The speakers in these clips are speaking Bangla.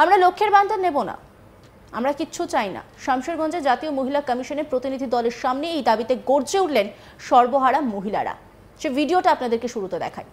আমরা লক্ষ্যের বান্ধার নেব না, আমরা কিচ্ছু চাই না। শামশেরগঞ্জে জাতীয় মহিলা কমিশনের প্রতিনিধি দলের সামনে এই দাবিতে গর্জে উঠলেন সর্বহারা মহিলারা। সে ভিডিওটা আপনাদেরকে শুরুতে দেখাই।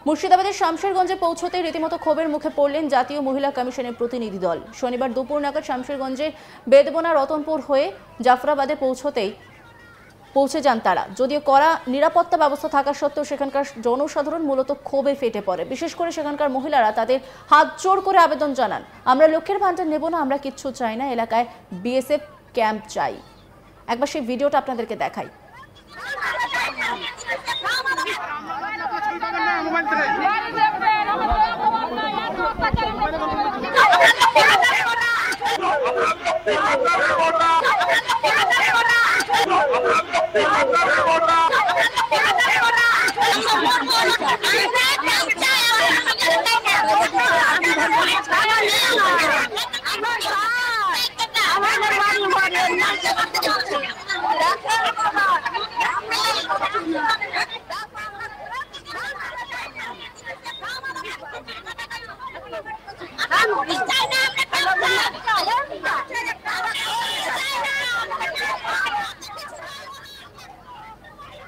মুর্শিদাবাদের শামশেরগঞ্জে পৌঁছতে রীতিমতো ক্ষোভের মুখে পড়লেন জাতীয় মহিলা কমিশনের প্রতিনিধি দল। শনিবার দুপুর নাগাদ শামশেরগঞ্জের বেদবনা রতনপুর হয়ে জাফরাবাদে পৌঁছে যান তারা। যদিও কড়া নিরাপত্তা ব্যবস্থা থাকা সত্ত্বেও সেখানকার জনসাধারণ মূলত ক্ষোভে ফেটে পড়ে। বিশেষ করে সেখানকার মহিলারা তাদের হাত জোড় করে আবেদন জানান, আমরা লক্ষ্যের ভান্ডার নেব না, আমরা কিচ্ছু চাই না, এলাকায় বিএসএফ ক্যাম্প চাই। একবার সেই ভিডিওটা আপনাদেরকে দেখাই।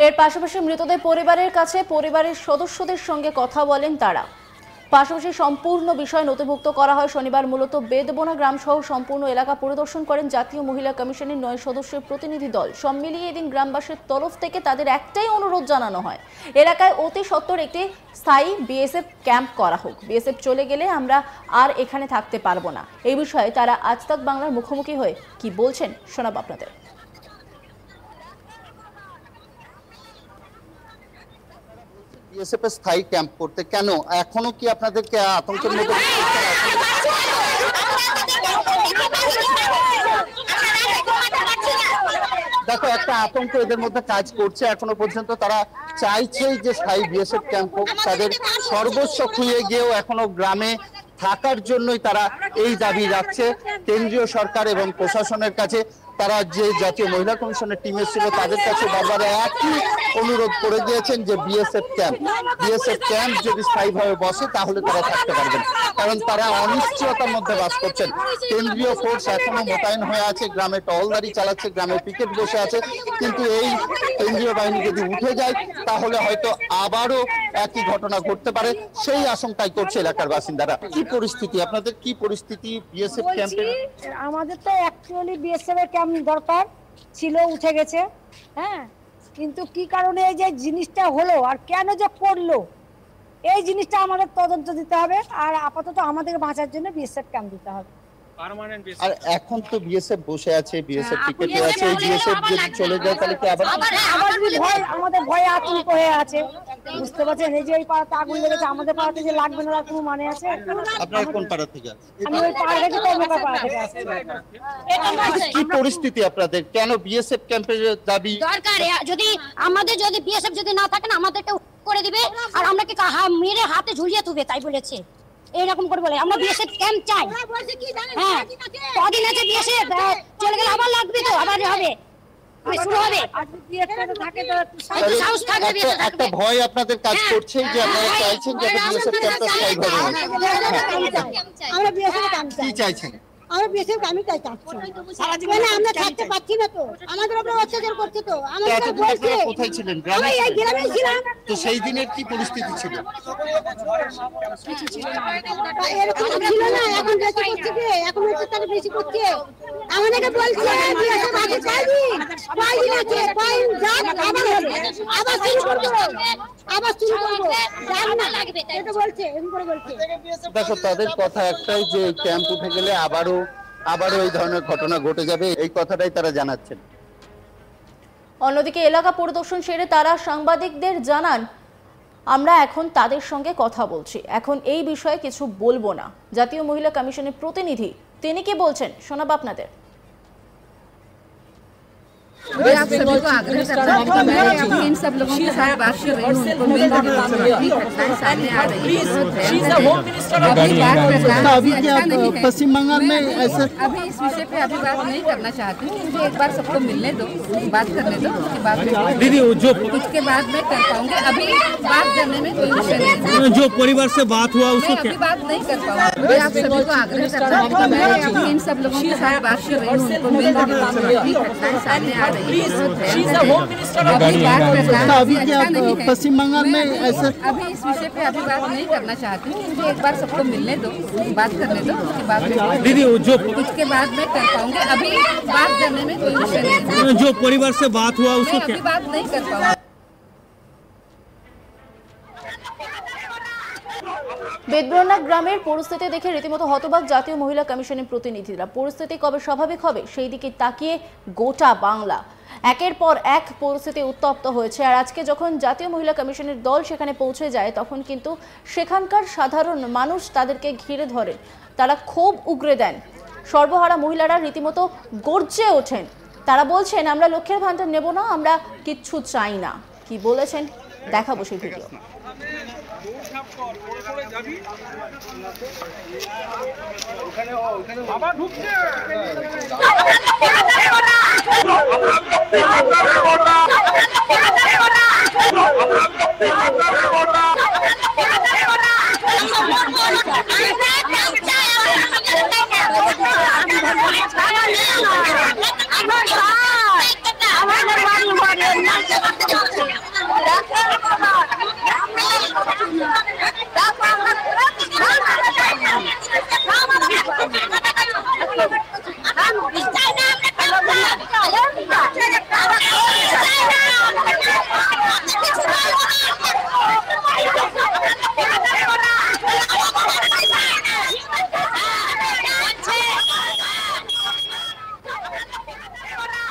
এর পাশাপাশি মৃতদের পরিবারের কাছে পরিবারের সদস্যদের সঙ্গে কথা বলেন তারা। পাশাপাশি সম্পূর্ণ বিষয় নথিভুক্ত করা হয়। শনিবার মূলত বেদবনা গ্রাম সহ সম্পূর্ণ এলাকা পরিদর্শন করেন জাতীয় মহিলা কমিশনের 9 সদস্যের প্রতিনিধি দল। সব মিলিয়ে এদিন গ্রামবাসীর তরফ থেকে তাদের একটাই অনুরোধ জানানো হয়, এলাকায় অতি সত্বর একটি স্থায়ী বিএসএফ ক্যাম্প করা হোক। বিএসএফ চলে গেলে আমরা আর এখানে থাকতে পারবো না। এই বিষয়ে তারা আজ তাক বাংলার মুখোমুখি হয়ে কি বলছেন শোনাব আপনাদের। বিএসএফ এর স্থায়ী ক্যাম্প করতে কেন এখনো কি আপনাদেরকে আতঙ্কের মধ্যে? দেখো, একটা আতঙ্ক এদের মধ্যে কাজ করছে। এখনো পর্যন্ত তারা চাইছে যে স্থায়ী বিএসএফ ক্যাম্প হোক। তাদের সর্বস্ব খুঁয়ে গিয়েও এখনো গ্রামে থাকার জন্যই তারা এই দাবি রাখছে কেন্দ্রীয় সরকার এবং প্রশাসনের কাছে। তারা যে জাতীয় মহিলা কমিশনের টিম এসেছিল তাদের কাছে বারবার একই অনুরোধ করে দিয়েছেন যে বিএসএফ ক্যাম্প যদি স্থায়ীভাবে বসে তাহলে তারা থাকতে পারবেন, কারণ তারা অনিশ্চয়তার মধ্যে বাস করছেন। কেন্দ্রীয় ফোর্স এখনো মোতায়েন হয়ে আছে, গ্রামে টহলদারি চালাচ্ছে, গ্রামে পিকেট বসে আছে। কিন্তু এই কেন্দ্রীয় বাহিনী যদি উঠে যায় তাহলে হয়তো আবারও একই ঘটনা ঘটতে পারে, সেই আশঙ্কাই করছে এলাকার বাসিন্দারা। কি পরিস্থিতি আপনাদের, কি পরিস্থিতি বিএসএফ ক্যাম্পে? আমাদের তো অ্যাকচুয়ালি বিএসএফ এর ক্যাম্প দরকার ছিল, উঠে গেছে। হ্যাঁ, কিন্তু কি কারণে এই যে জিনিসটা হলো আর কেন যে করলো এই জিনিসটা আমাদের তদন্ত দিতে হবে। আর আপাতত আমাদের বাঁচার জন্য বিএসএফ ক্যাম্প দিতে হবে। আর এখন তো বিএসএফ বসে আছে, বিএসএফ টিকেটে আছে। এই বিএসএফ যদি চলে যায় তাহলে কি আবার ভয়, আমাদের ভয়ে আতঙ্ক হয়ে আছে, বুঝতে পারছেন? এই যে এই পাড়াতে আগুন লেগেছে, আমাদের পাড়াতে যে লাগবে না তার কোনো মানে আছে? আপনার কোন পাড়া থেকে আছে? আমি ওই পাড়া থেকে কর্মকার পাড়া থেকে আসছি। কি পরিস্থিতি আপনাদের, কেন বিএসএফ ক্যাম্পের দাবি দরকার? যদি বিএসএফ যদি না থাকে না আমাদেরকে করে দিবে আর আমরা কি মেরে হাতে ঝুলিয়ে তুলবে, তাই বলেছে। এইরকম করে বলে আমরা বিএসএফ ক্যাম্প চাই। হ্যাঁ, কদিন আছে বিএসএফ, চলে গেলে আবার লাগবে, তো আবার হবে, শুরু হবে। একটা ভয় আপনাদের কাজ করছে যে আপনারা চাইছেন যে বিএসএফ ক্যাম্পটা স্থায়ীভাবে হবে। আমরা বিএসএফ ক্যাম্প কি চাইছেন? আমরা বিএসএফ আমি চাই চাচ্ছি, মানে আমরা থাকতে পাচ্ছি না, তো আমাদের উপরে অত্যাচার করছে। তো আমাদের বলছে কোথায় ছিলেন? গ্রামে ছিলাম। তো সেই দিনের কি পরিস্থিতি ছিল? এরকম ছিল না, এখন বেশি করছে, এখন অত্যাচার বেশি করছে। আমাদেরকে বলছে বিএসএফ আছে, কয়দিন আছে, কয়দিন যাক আবার হবে, আবার শুরু করবো, এটা বলছে, এরকম করে বলছে। দেখো, তাদের কথা একটাই যে ক্যাম্প উঠে গেলে আবারও এই ধরনের ঘটনা ঘটে যাবে, এই কথাটাই তারা জানাচ্ছেন। অন্যদিকে এলাকা পরিদর্শন সেরে তারা সাংবাদিকদের জানান, আমরা এখন তাদের সঙ্গে কথা বলছি, এখন এই বিষয়ে কিছু বলবো না। জাতীয় মহিলা কমিশনের প্রতিনিধি তিনি কি বলছেন শোনাবো আপনাদের। मैं आप सभी को आग्रह करता हूं कि मैं अभी इन सब लोगों के साथ बात कर रही हूं, उनको मिल रही घटनाएं सामने आ रही है। अभी बात करना अभी क्या अच्छा नहीं है। पश्चिम बंगाल में ऐसे अभी इस विषय पे अभी बात नहीं करना चाहती हूँ। मुझे एक बार सबको मिलने दो, बात करने दो, उसके बाद दीदी जो उसके बाद मैं कर पाऊंगी। अभी बात करने में कोई विषय नहीं है। जो परिवार से बात हुआ उसको मैं अभी बात नहीं कर पाऊंगी। मैं आप सभी को आग्रह करता हूँ कि मैं अभी इन सब लोगों के साथ बात कर रही हूँ, उनको मिल रही घटनाएं सामने आ रही है। अभी बात करना अभी क्या अच्छा नहीं है। पश्चिम बंगाल में ऐसे अभी इस विषय पे अभी बात नहीं करना चाहती हूँ। मुझे एक बार सबको मिलने दो, बात करने दो, उसके बाद दीदी जो उसके बाद मैं कर पाऊंगी। अभी बात करने में कोई विषय नहीं है। जो परिवार से बात हुआ उसको मैं अभी बात नहीं कर पाऊंगी। বেদবনা গ্রামের পরিস্থিতি দেখে রীতিমতো হতবাক জাতীয় মহিলা কমিশনের প্রতিনিধিরা। পরিস্থিতি কবে স্বাভাবিক হবে সেই দিকে তাকিয়ে গোটা বাংলা একের পর এক পরিস্থিতি উত্তপ্ত হয়েছে। আর আজকে যখন জাতীয় মহিলা কমিশনের দল সেখানে পৌঁছে যায় তখন কিন্তু সেখানকার সাধারণ মানুষ তাদেরকে ঘিরে ধরে, তারা ক্ষোভ উগরে দেন। সর্বহারা মহিলারা রীতিমতো গর্জে ওঠেন, তারা বলছেন আমরা লক্ষ্যের ভান্ডার নেব না, আমরা কিচ্ছু চাই না। কি বলেছেন দেখাবো সেই ভিডিও।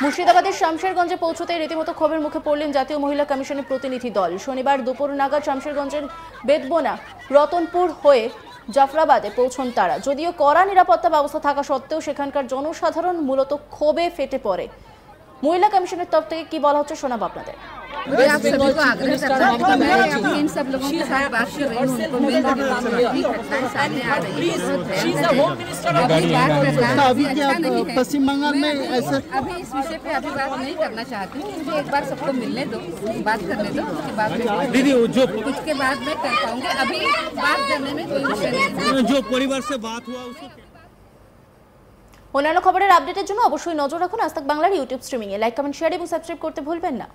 মুর্শিদাবাদের শামশেরগঞ্জে পৌঁছতে রীতিমতো ক্ষোভের মুখে পড়লেন জাতীয় মহিলা কমিশনের প্রতিনিধি দল। শনিবার দুপুর নাগাদ শামশেরগঞ্জের বেদবনা রতনপুর হয়ে জাফরাবাদে পৌঁছন তারা। যদিও কড়া নিরাপত্তা ব্যবস্থা থাকা সত্ত্বেও সেখানকার জনসাধারণ মূলত ক্ষোভে ফেটে পড়ে। মহিলা কমিশনের তরফ থেকে কি বলা হচ্ছে শোনাবো আপনাদের। मैं आप सभी को आग्रह करता हूँ कि मैं अभी इन सब लोगों के साथ बात कर रही हूँ, उनको मिल रही घटनाएं सामने आ रही है। अभी बात करना अभी क्या अच्छा नहीं है। पश्चिम बंगाल में ऐसे अभी इस विषय पे अभी बात नहीं करना चाहती हूँ। मुझे एक बार सबको मिलने दो, बात करने दो, उसके बाद दीदी जो उसके बाद मैं कर पाऊंगी। अभी बात करने में कोई विषय नहीं है। जो परिवार से बात हुआ उसको অন্যান্য খবরের আপডেটের জন্য অবশ্যই নজর রাখুন আজ তাক বাংলার ইউটিউব স্ট্রিমিংয়ে। লাইক, কমেন্ট, শেয়ার এবং সাবস্ক্রাইব করতে ভুলবেন না।